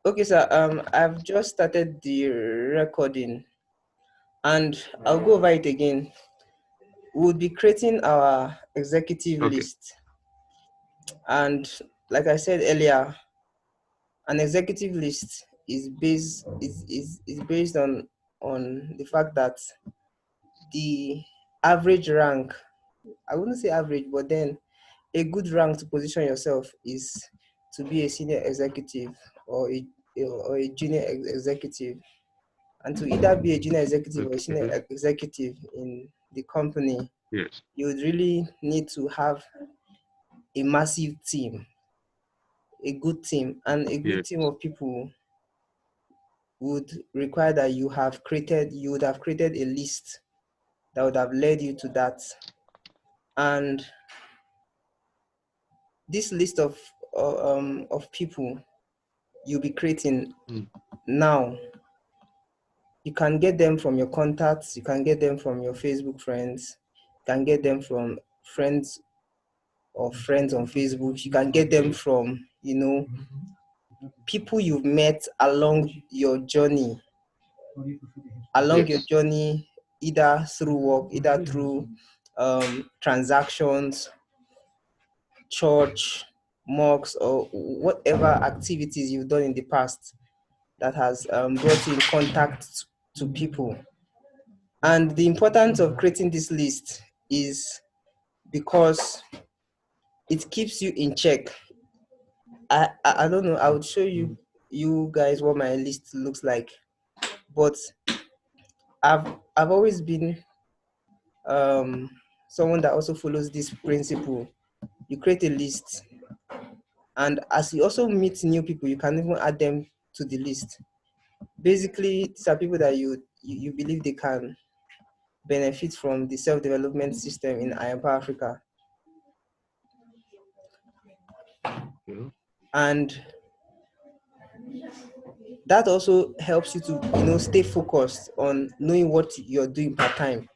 Okay, sir. I've just started the recording, and I'll go over it again. We'll be creating our executive Okay. list, and like I said earlier, an executive list is based on the fact that the average rank, I wouldn't say average, but then a good rank to position yourself is to be a senior executive or a junior executive. And to either be a junior executive or a senior Okay. executive in the company, Yes. you would really need to have a massive team, a good team, and a good Yes. team of people would require that you would have created a list that would have led you to that. And this list of people you'll be creating Mm. now, you can get them from your contacts, you can get them from your Facebook friends, you can get them from friends or friends on Facebook, you can get them from, people you've met along your journey, Yes. either through work, either through transactions, church, mocks, or whatever activities you've done in the past that has brought you in contact to people. And the importance of creating this list is because it keeps you in check. I don't know, I would show you guys what my list looks like, but I've always been um someone that also follows this principle. You create a list, and as you also meet new people, you can even add them to the list. Basically, these are people that you believe they can benefit from the self-development system in Ayampa Africa. Yeah. And that also helps you to stay focused on knowing what you're doing part time.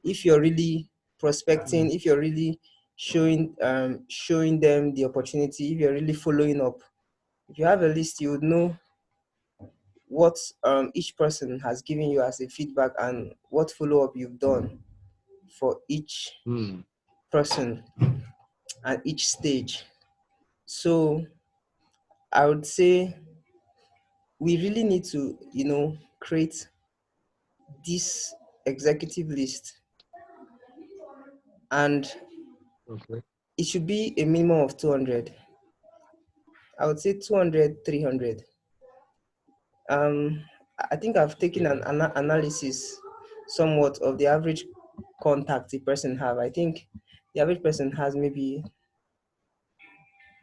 If you're really prospecting, if you're really showing them the opportunity, if you're really following up, if you have a list, you would know what each person has given you as a feedback and what follow-up you've done for each Mm. person at each stage. So I would say we really need to create this executive list, and Okay. it should be a minimum of 200. I would say 200, 300. um I think I've taken Yeah. an analysis somewhat of the average contact a person have. I think the average person has maybe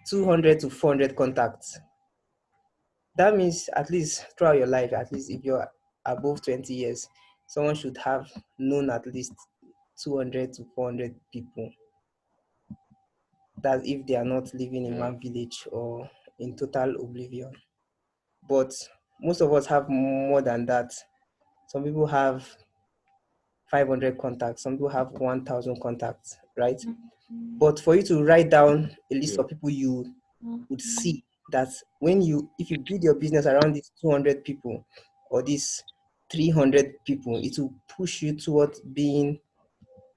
200 to 400 contacts. That means at least throughout your life, at least if you're above 20 years, someone should have known at least 200 to 400 people. That if they are not living in Yeah. one village or in total oblivion. But most of us have more than that. Some people have 500 contacts, some people have 1,000 contacts, right? But for you to write down a list Yeah. of people you would see that if you build your business around these 200 people or these 300 people, it will push you towards being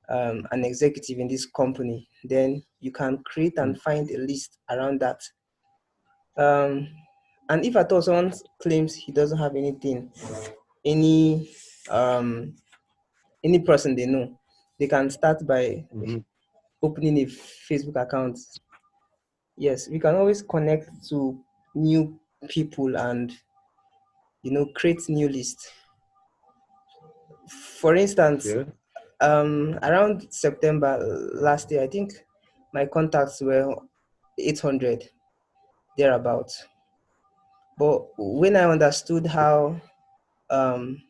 an executive in this company. Then you can create Mm. and find a list around that. Um, and if at all someone claims he doesn't have anything, any um, any person they know, they can start by Mm-hmm. opening a Facebook account. Yes, we can always connect to new people and create new lists. For instance, Yeah. around September last year, I think my contacts were 800 thereabout. But when I understood um,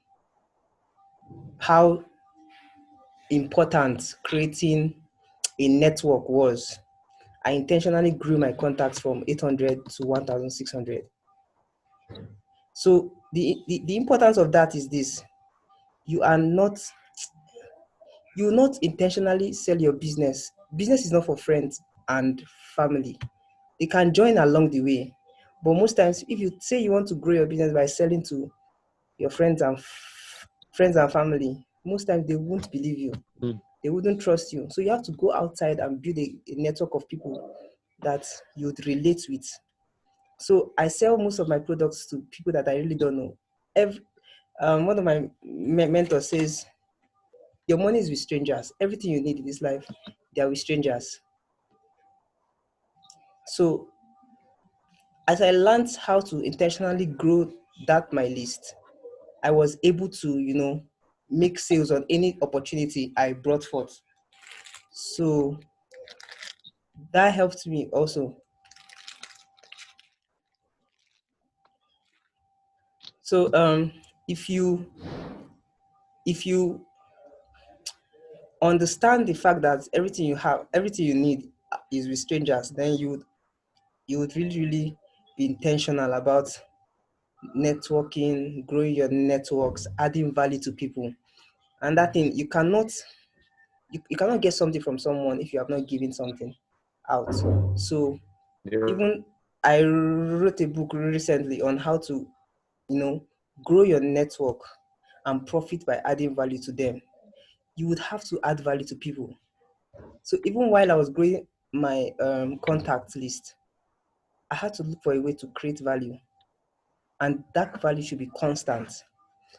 how important creating a network was, I intentionally grew my contacts from 800 to 1,600. So the importance of that is this: you are not you will not intentionally sell your business. Business is not for friends and family. They can join along the way, But most times, if you say you want to grow your business by selling to your friends and family, most times they won't believe you. Mm. They wouldn't trust you. So you have to go outside and build a network of people that you'd relate with. So I sell most of my products to people that I really don't know. Every, one of my mentors says, your money is with strangers. Everything you need in this life, they are with strangers. So as I learned how to intentionally grow that my list, I was able to, make sales on any opportunity I brought forth. So that helped me also. So if you understand the fact that everything you have, everything you need is with strangers, then you would really, really be intentional about networking, growing your networks, adding value to people. And that thing, you cannot get something from someone if you have not given something out. So Yeah. even I wrote a book recently on how to, grow your network and profit by adding value to them. You would have to add value to people. So even while I was growing my contact list, I had to look for a way to create value, and that value should be constant.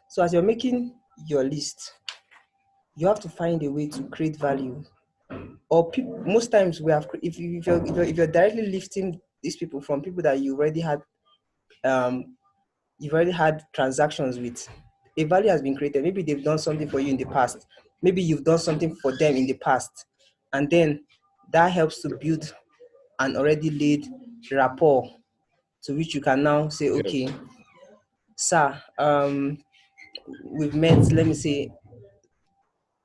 So as you're making your list, you have to find a way to create value. Or people, most times we have, if you're directly lifting these people from people that um, you've already had transactions with, a value has been created. Maybe they've done something for you in the past. Maybe you've done something for them in the past, and then that helps to build an already laid rapport to which you can now say, Yes. okay, sir, we've met. Let me say,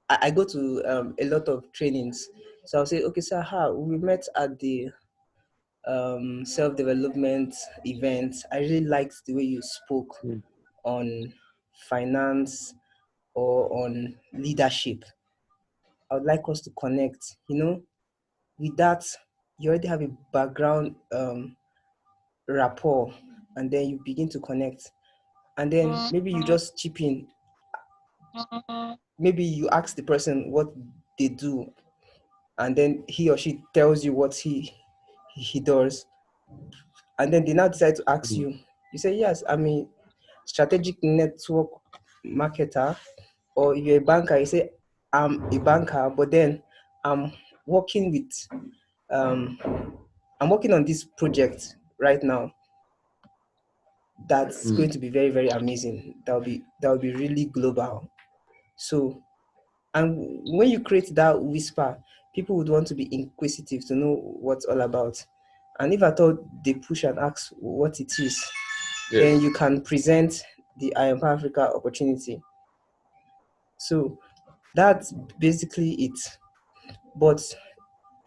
I go to a lot of trainings, so I'll say, okay, sir, we met at the self-development event. I really liked the way you spoke Mm. on finance or on leadership. I would like us to connect. With that, you already have a background rapport, and then you begin to connect. And then maybe you just chip in. Maybe you ask the person what they do, and then he or she tells you what he does, and then they now decide to ask Mm. you. You say, yes, I'm a strategic network marketer. Or if you're a banker, you say, I'm a banker, but then I'm working with um I'm working on this project right now that's Mm. going to be very, very amazing. That will be really global. So, and when you create that whisper, people would want to be inquisitive to know what's all about. And if at all they push and ask what it is, then Yes. you can present the I Am Africa opportunity. So that's basically it. But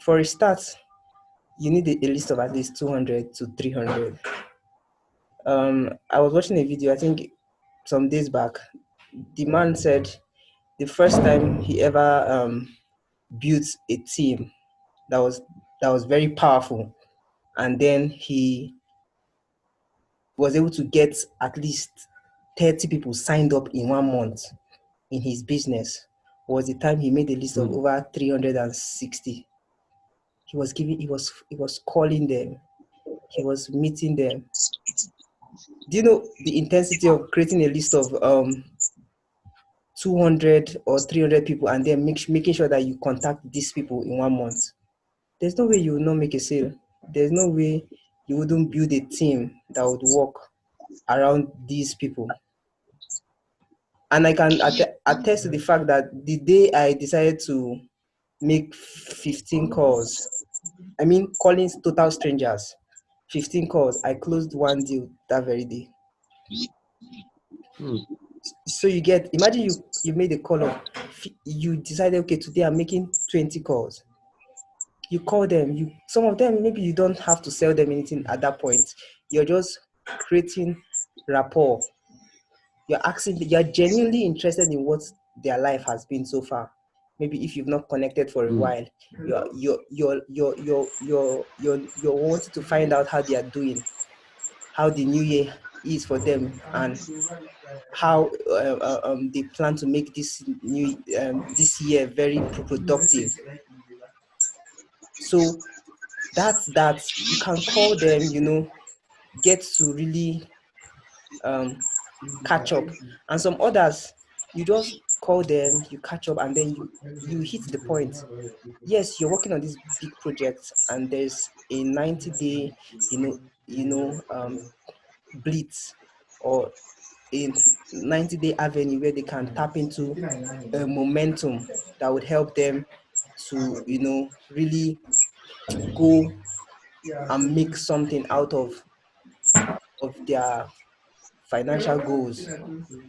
for a start, you need a list of at least 200 to 300. I was watching a video, I think some days back. The man said the first time he ever built a team that was very powerful, and then he was able to get at least 30 people signed up in 1 month in his business, was the time he made a list of Mm. over 360. He was calling them, he was meeting them. Do you know the intensity of creating a list of 200 or 300 people, and then making sure that you contact these people in 1 month? There's no way you will not make a sale. There's no way you wouldn't build a team that would work around these people. And I can attest to the fact that the day I decided to make 15 calls, I mean, calling total strangers, 15 calls, I closed one deal that very day. Mm. So imagine you made a call of, you decided, okay, today I'm making 20 calls. You call them, some of them, maybe you don't have to sell them anything at that point. You're just creating rapport. You're genuinely interested in what their life has been so far. Maybe if you've not connected for a Mm. while, you're wanting to find out how they are doing. how the new year is for them, and how they plan to make this year very productive. So that you can call them, get to really um, catch up. And some others, you just call them, you catch up, and then you hit the point. Yes, you're working on this big project, and there's a 90-day, blitz, or a 90-day avenue where they can tap into a momentum that would help them to, really go and make something out of their financial goals.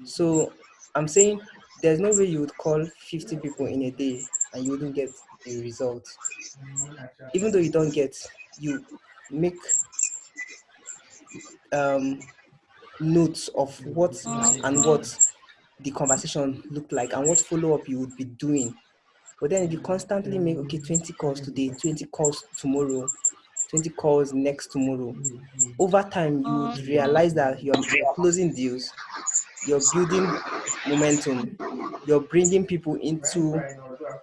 So I'm saying there's no way you would call 50 people in a day and you wouldn't get a result. Even though you don't get, you make um, notes of what and what the conversation looked like and what follow-up you would be doing. But then if you constantly make, okay, 20 calls today, 20 calls tomorrow, 20 calls next tomorrow, over time you would realize that you're closing deals, you're building momentum, you're bringing people into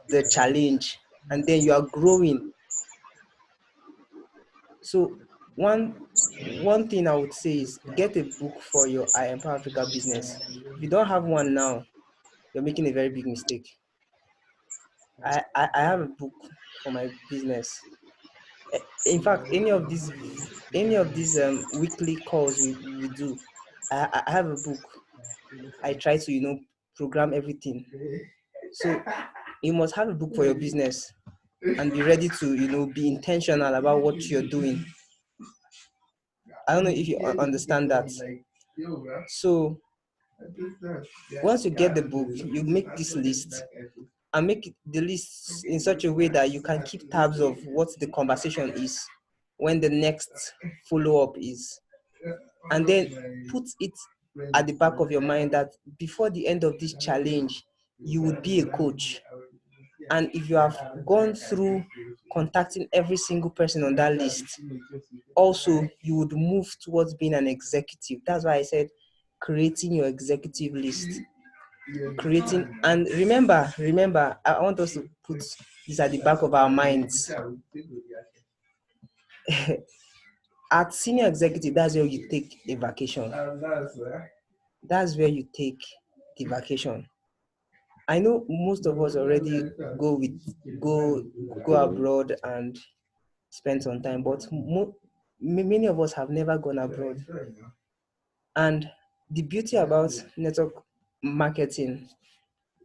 the challenge, and then you are growing. So one thing I would say is get a book for your I Empower Africa business. If you don't have one now, you're making a very big mistake. I have a book for my business. In fact, any of these weekly calls we do, I have a book. I try to program everything. So you must have a book for your business and be ready to be intentional about what you're doing. I don't know if you understand that. So once you get the book, you make this list and make the list in such a way that you can keep tabs of what the conversation is, when the next follow-up is, and then put it at the back of your mind that before the end of this challenge, you would be a coach. And if you have gone through contacting every single person on that list, also you would move towards being an executive. That's why I said creating your executive list. Creating, and remember, I want us to put this at the back of our minds. At senior executive, that's where you take a vacation. That's where you take the vacation. I know most of us already go go abroad and spend some time, but many of us have never gone abroad. And the beauty about network marketing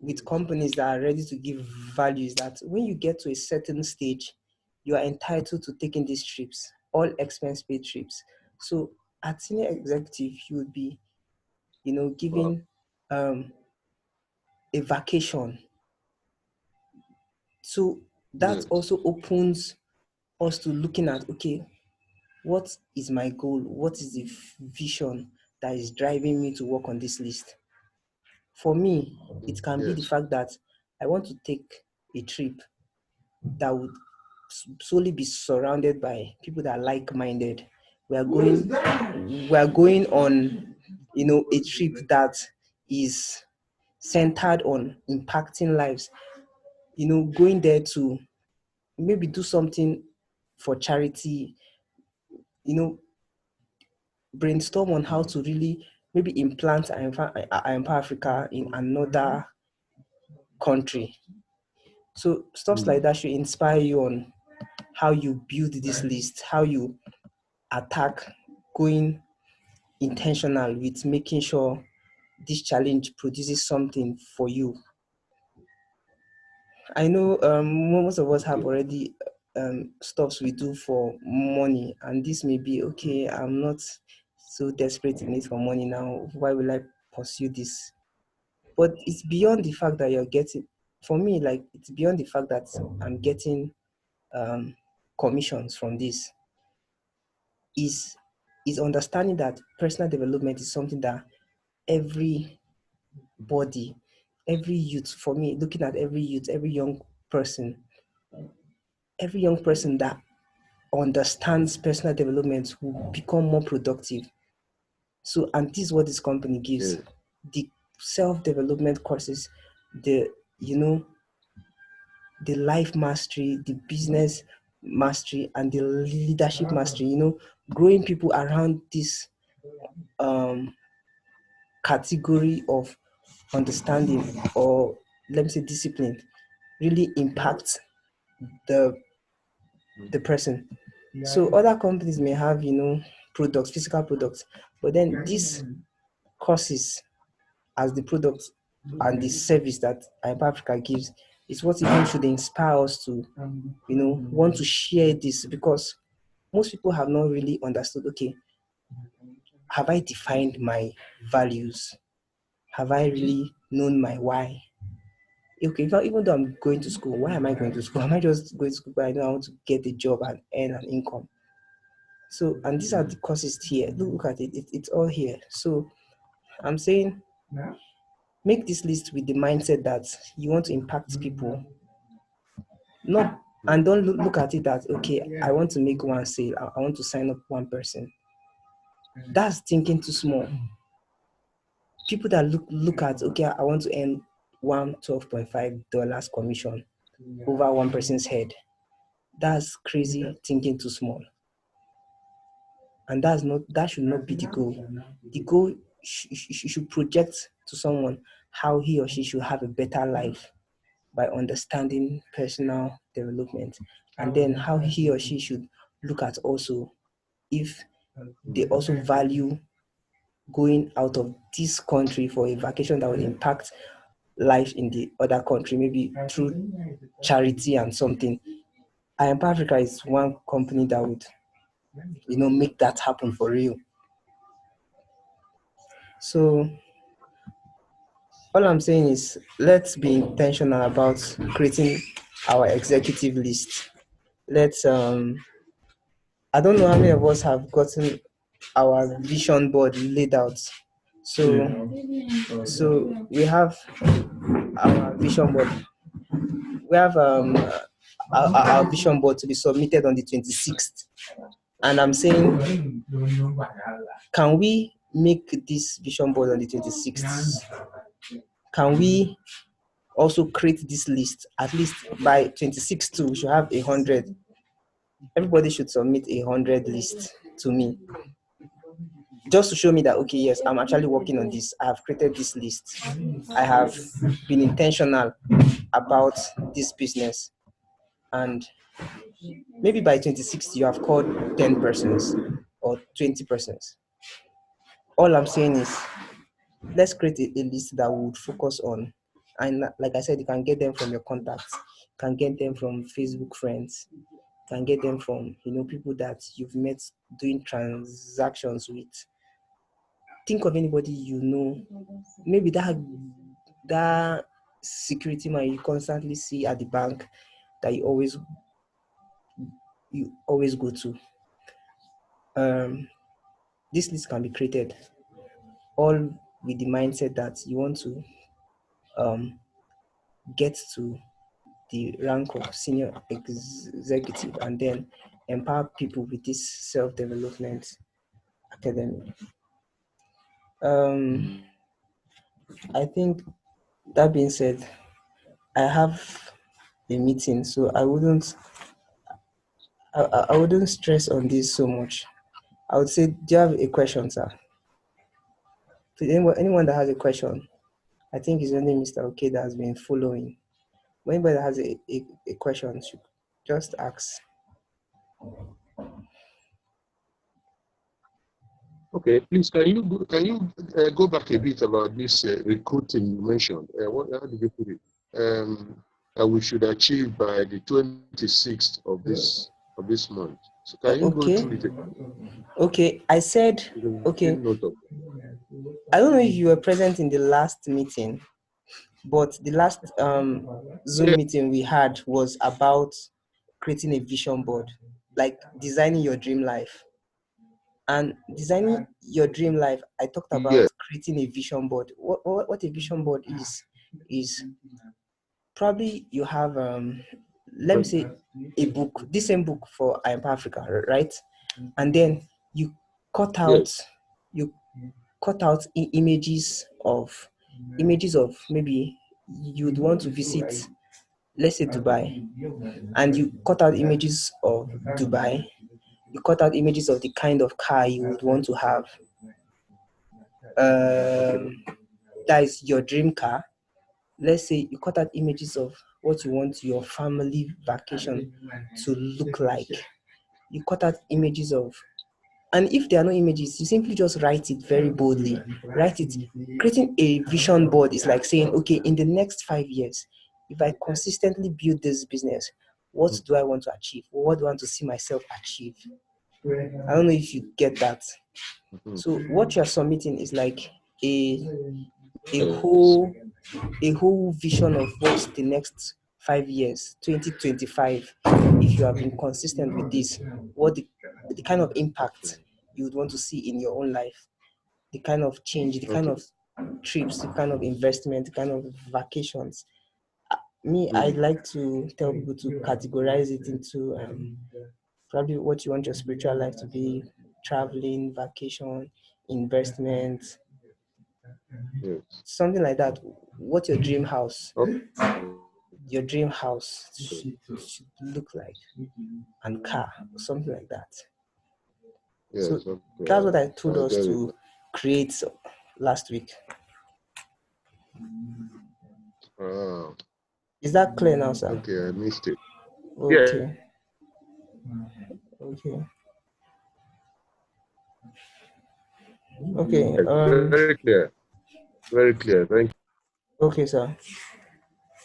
with companies that are ready to give value is that when you get to a certain stage, you are entitled to taking these trips, all expense paid trips. So at senior executive, you would be, giving a vacation. So that Yes. also opens us to looking at, okay, what is my goal? What is the vision that is driving me to work on this list? For me, it can be the Yes. fact that I want to take a trip that would solely be surrounded by people that are like-minded. We are going on, a trip that is centered on impacting lives. Going there to maybe do something for charity. You know, brainstorm on how to really maybe implant I Empower Africa in another country. So stuff like that should inspire you on how you build this list, how you attack, going intentional with making sure this challenge produces something for you. I know most of us have already stuffs we do for money, and this may be okay. I'm not so desperate in it for money now. Why will I pursue this? But it's beyond the fact that you're getting. For me, like it's beyond the fact that I'm getting um, commissions from this. Is understanding that personal development is something that every body, every youth, for me, looking at every youth, every young person that understands personal development will become more productive. So, and this is what this company gives: Yes. the self-development courses, the you know the life mastery, the business mastery, and the leadership mastery. Growing people around this um category of understanding, or let me say discipline, really impacts the the person. So other companies may have products, physical products, but then these courses as the product and the service that Hyper Africa gives is what even should inspire us to want to share this, because most people have not really understood, okay, have I defined my values? Have I really known my why? Okay, even though I'm going to school, why am I going to school? Am I just going to school because I know I want to get a job and earn an income? So, and these are the courses here. Look at it. It's all here. So I'm saying make this list with the mindset that you want to impact people. Not and don't look at it as, okay, I want to make one sale. I want to sign up one person. That's thinking too small. People that look at, okay, I want to earn $112.5 commission over one person's head. That's crazy thinking too small. And that should not be the goal. The goal should project to someone how he or she should have a better life by understanding personal development, and then how he or she should look at also if they also value going out of this country for a vacation that will impact life in the other country, maybe through charity and something. IMP Africa is one company that would make that happen for real. So all I'm saying is, let's be intentional about creating our executive list. Let's I don't know how many of us have gotten our vision board laid out. So we have our vision board. We have our vision board to be submitted on the 26th. And I'm saying, can we make this vision board on the 26th? Can we also create this list at least by 26th too? We should have 100. Everybody should submit 100 list to me, just to show me that, okay, yes, I'm actually working on this. I have created this list. I have been intentional about this business. And maybe by 26th, you have called 10 persons or 20 persons. All I'm saying is, let's create a list that we would focus on. And like I said, you can get them from your contacts. You can get them from Facebook friends. You can get them from, people that you've met doing transactions with. Think of anybody maybe that security man you constantly see at the bank that you always go to. This list can be created all with the mindset that you want to get to the rank of senior executive, and then empower people with this self-development academy. I think, that being said, I have a meeting, so I wouldn't stress on this so much. I would say, do you have a question, sir? To anyone that has a question, I think it's only Mr. OK that has been following. But anybody that has a question should just ask. Okay, please, can you go back a bit about this recruiting you mentioned? How did you put it? That we should achieve by the 26th of this month. So can you go through it again? Okay, I said, okay, I don't know if you were present in the last meeting, but the last Zoom meeting we had was about creating a vision board, like designing your dream life. And designing your dream life, I talked about Yeah. creating a vision board. What a vision board is probably you have let me say a book, the same book for IMP Africa, right? And then you cut out Yes. you cut out images of maybe you'd want to visit, let's say Dubai, and you cut out images of Dubai. You cut out images of the kind of car you would want to have. Okay. That is your dream car. Let's say you cut out images of what you want your family vacation to look like. You cut out images of, and if there are no images, you simply just write it very boldly. Write it. Creating a vision board is like saying, okay, in the next 5 years, if I consistently build this business, what do I want to achieve? What do I want to see myself achieve? I don't know if you get that. Mm-hmm. So what you're submitting is like a a Yes. whole a whole vision of what's the next 5 years, 2025. If you have been consistent with this, what the kind of impact Okay. you would want to see in your own life, the kind of change, the kind Okay. of trips, the kind of investment, the kind of vacations. Me, I'd Mm. like to tell people to categorize it into probably what you want your spiritual life to be: traveling, vacation, investment, Yes. something like that. What's your dream house? Okay. Your dream house should look like, and car, something like that. So Yes. that's what Okay. I told I us get it. to create last week. Ah, Is that clear now, sir? okay. I missed it. Yeah. Okay. Okay. Okay. Very clear. Very clear. Thank you. Okay, sir.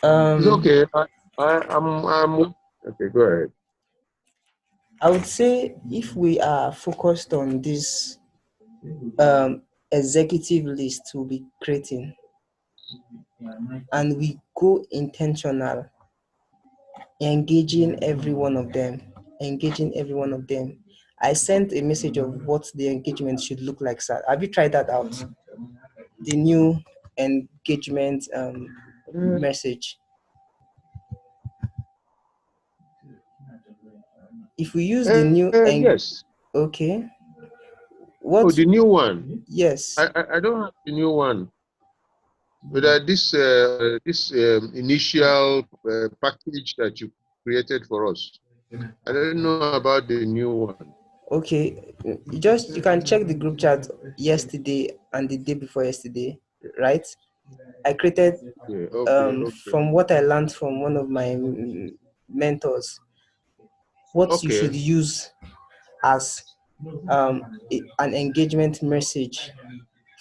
It's okay. I'm. Okay. Go ahead. I would say if we are focused on this executive list we'll be creating, and we go intentional, engaging every one of them. I sent a message of what the engagement should look like, sir. Have you tried that out? The new engagement message. If we use the new Yes. okay, Oh, what? the new one. Yes. I don't have the new one. But this initial package that you created for us, I don't know about the new one. Okay, you can check the group chat yesterday and the day before yesterday, right? I created Yeah. Okay. Okay. from what I learned from one of my mentors, what you should Okay. use as an engagement message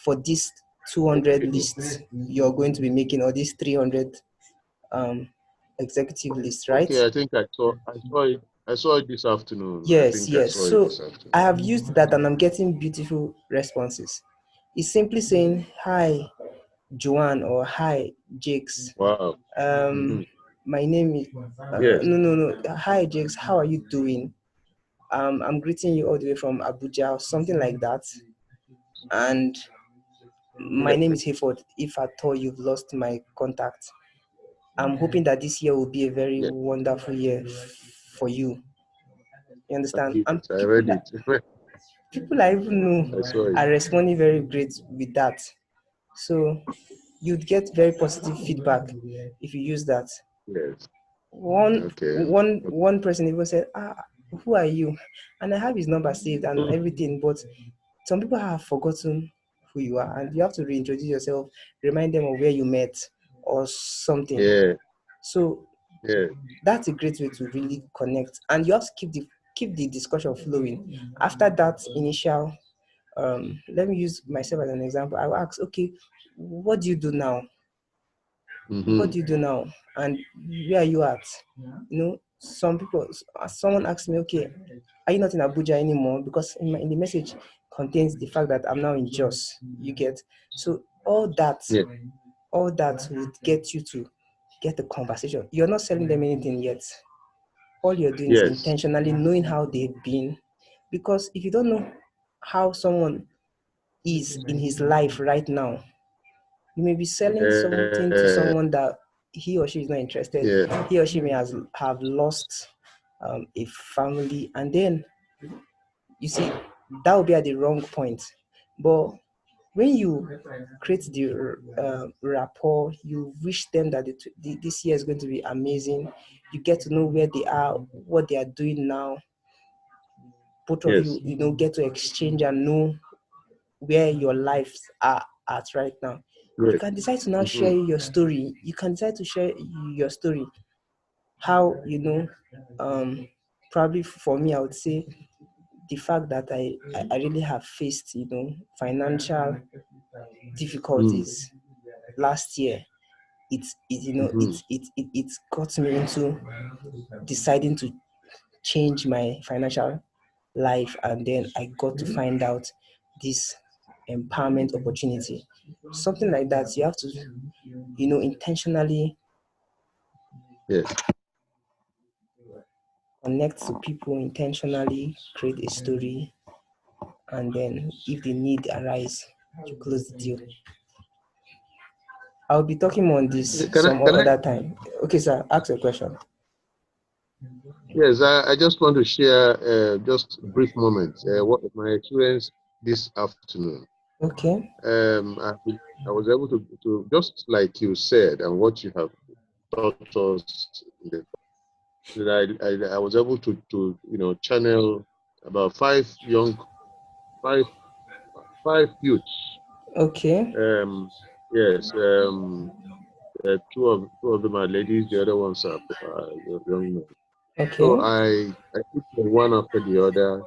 for this 200 Okay. lists you're going to be making, or this 300 um, executive list, right? Okay. I think I saw it. I saw it this afternoon. I Yes, think I yes. saw it So this I afternoon. have used that and I'm getting beautiful responses. It's simply saying, hi, Joanne, or hi, Jakes. Wow. Hmm. My name is, Yes. no. Hi, Jakes, how are you doing? I'm greeting you all the way from Abuja, or something like that. And my Yes. name is Hayford. If at all you've lost my contact, I'm hoping that this year will be a very Yes. wonderful year for you. You understand? And I read it. people I even know I saw it. are responding very great with that. So you'd get very positive feedback if you use that. Yes. One Okay. one one person even said, who are you? And I have his number saved and everything, but some people have forgotten who you are, and you have to reintroduce yourself, remind them of where you met or something. Yeah. So Yeah. that's a great way to really connect, and you have to keep the discussion flowing. After that initial, let me use myself as an example. I will ask, okay, what do you do now? What Mm-hmm. do you do now? And where are you at? Someone asked me, okay, are you not in Abuja anymore? Because in the message contains the fact that I'm now in Jos. You get, so Yeah. all that would get you to get the conversation. You're not selling them anything yet. All you're doing is Yes. intentionally knowing how they've been. Because if you don't know how someone is in his life right now, you may be selling something to someone that he or she is not interested. Yeah. He or she may have lost a family, and then you see that will be at the wrong point. But when you create the rapport, you wish them that this year is going to be amazing. You get to know where they are, what they are doing now. Both of Yes. you get to exchange and know where your lives are at right now. You Yes. can decide to now share Mm-hmm. your story. You can decide to share your story. How probably for me, I would say the fact that I really have faced financial Mm. difficulties last year. Mm-hmm. It got me into deciding to change my financial life, and then I got to find out this empowerment opportunity. Something like that, you have to intentionally Yes. connect to people, intentionally create a story, and then if the need arise, you close the deal. I'll be talking more on this Can I? some Can I? other time. Okay, sir, ask a question. Yes. I just want to share just a brief moment. What my experience this afternoon. Okay. I was able to just like you said and what you have taught us in the that I was able to channel about five five youths. Okay. Um, yes. Two of them are ladies. The other ones are young men. So Okay. I took them one after the other.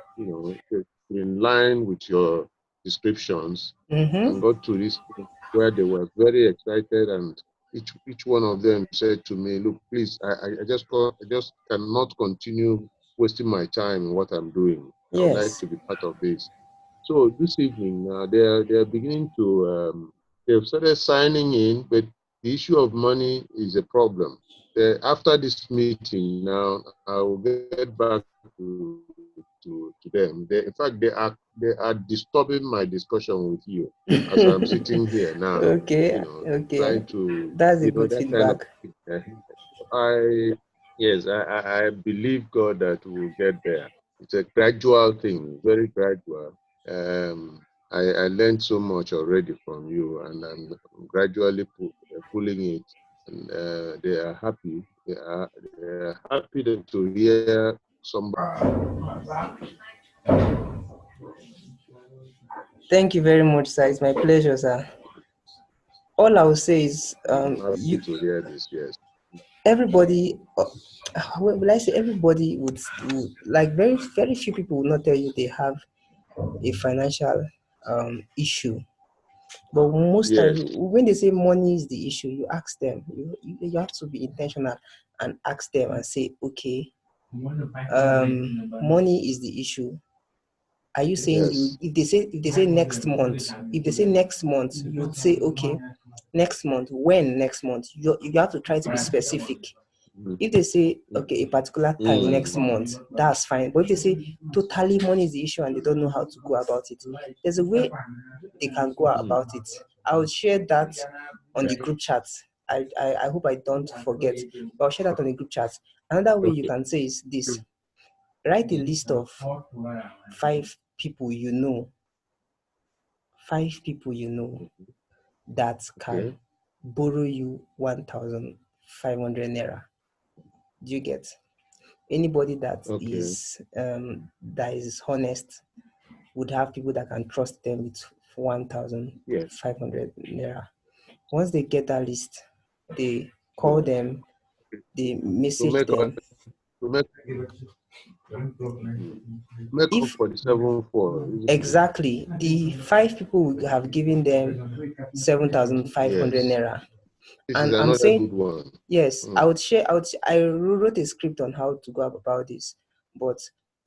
In line with your descriptions, and Mm-hmm. got to this point where they were very excited, and each one of them said to me, "Look, please, I just cannot continue wasting my time in what I'm doing. I would like Yes. to be part of this." So this evening, they're beginning to they've started signing in, but the issue of money is a problem. After this meeting, now I will get back to them. In fact, they are disturbing my discussion with you as I'm sitting here now. Okay. Okay. Trying to That's a good that kind of feedback. thing. I yes, I believe God that we'll get there. It's a gradual thing, very gradual. I learned so much already from you, and I'm gradually pulling it. And they are happy. They are happy to hear somebody Thank you very much, sir. It's my pleasure, sir. All I will say is, happy to hear this. Yes. everybody, will I say everybody would like very very few people will not tell you they have a financial issue. But most times, Yes. when they say money is the issue, you ask them. You have to be intentional and ask them and say, okay, money is the issue. Are you saying you? Yes. If they say next month, if they say next month, you would say okay, next month. When next month? You have to try to be specific. Mm. If they say okay, a particular time next Mm. month, that's fine. But if they say totally money is the issue and they don't know how to go about it, there's a way they can go Mm. about it. I will share that on Yeah. the group chat. I hope I don't forget, but I'll share that on the group chat. Another way you Okay. can say is this: write a list of five people you know, five people you know that Okay. can borrow you 1,500 naira. Do you get? Anybody Okay. that is honest would have people that can trust them with Yes. 1,500 naira. Once they get that list, they call them, they To message make up, them. to make mm, make up If for the 7-4, isn't it? exactly the five people would have given them 7,500 Yes. naira, This is and I'm another saying good one. yes, I Mm. would share. I wrote a script on how to go about this, but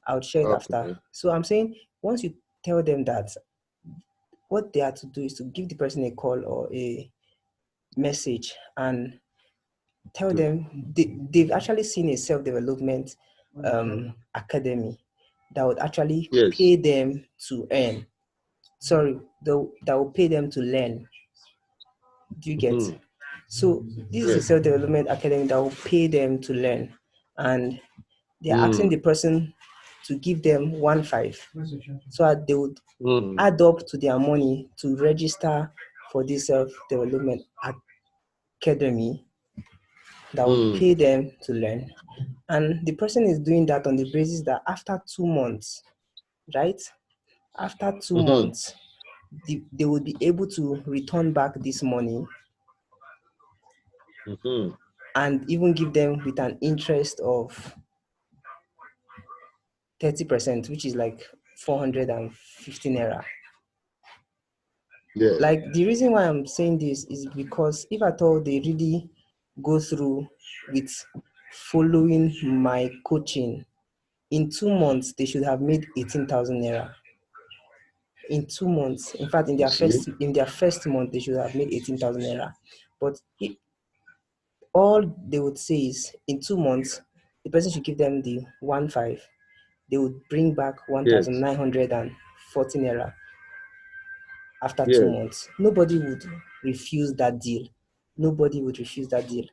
I would share it after. Okay. So I'm saying once you tell them that, what they have to do is to give the person a call or a message and tell Good. them they've actually seen a self-development academy that would actually Yes. pay them to earn. Sorry, that will pay them to learn. Do you get? Mm. So this is a Yes. self-development academy that will pay them to learn, and they are asking Mm. the person to give them 1.5 so that they would Mm. add up to their money to register for this self-development academy that would Mm. pay them to learn. And the person is doing that on the basis that after 2 months, right? After two Mm-hmm. months, they would be able to return back this money Mm-hmm. and even give them with an interest of 30%, which is like 450 naira. Yes. Like the reason why I'm saying this is because if at all they really go through with following my coaching, in 2 months they should have made 18,000 naira. In 2 months, in fact, You see? in their first month, they should have made 18,000 naira. But all they would say is in 2 months, the person should give them the 1.5. They would bring back Yes. 1,940 naira after two Yes. months. Nobody would refuse that deal. Nobody would refuse that deal.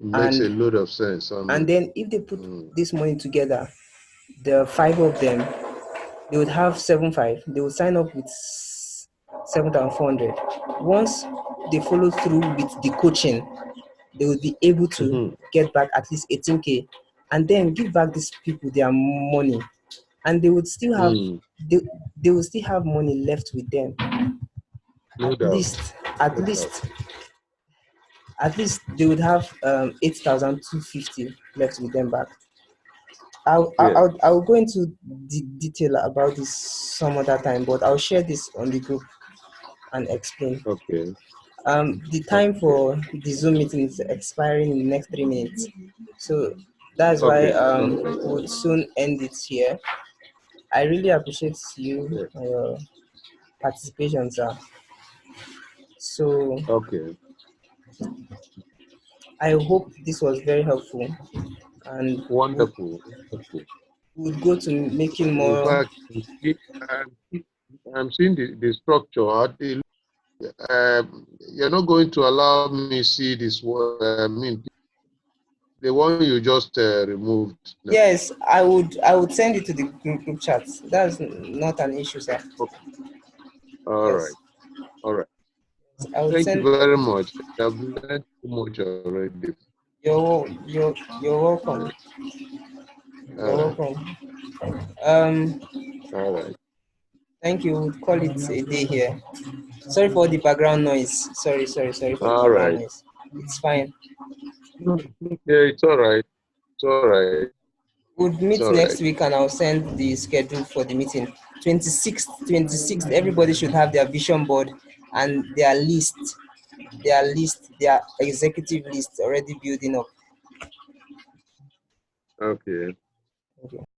It makes a And lot of sense. and then if they put Mm. this money together, the five of them, they would have 7.5. They would sign up with 7,400. Once they follow through with the coaching, they would be able to Mm-hmm. get back at least 18K and then give back these people their money. And they would still have Mm. they, they will still have money left with them. No At doubt. least, at No doubt. least, at least they would have 8,250 left with them back. Yeah. I'll go into the detail about this some other time, but I'll share this on the group and explain. Okay. The time Okay. for the Zoom meeting is expiring in the next 3 minutes, so that's why Okay. Okay. we'll soon end it here. I really appreciate you Yeah. and your participation, sir. So Okay. I hope this was very helpful, and Wonderful. Wonderful. we'll go to making In more. fact, I'm seeing the structure. You're not going to allow me see this one. I mean, the one you just removed now. Yes, I would send it to the group chat. That's not an issue, sir. Okay. All Yes, right. All right. I would Thank you send. very much. I've learned too much already. You're welcome. You're All right. welcome. Um, All right. Thank you. We'll call it a day here. Sorry for the background noise. Sorry for the All background right. noise. It's fine. Yeah, it's all right. It's all right. We'll It's meet all right. next week and I'll send the schedule for the meeting. 26th, everybody should have their vision board and their executive list already building up. Okay. Okay.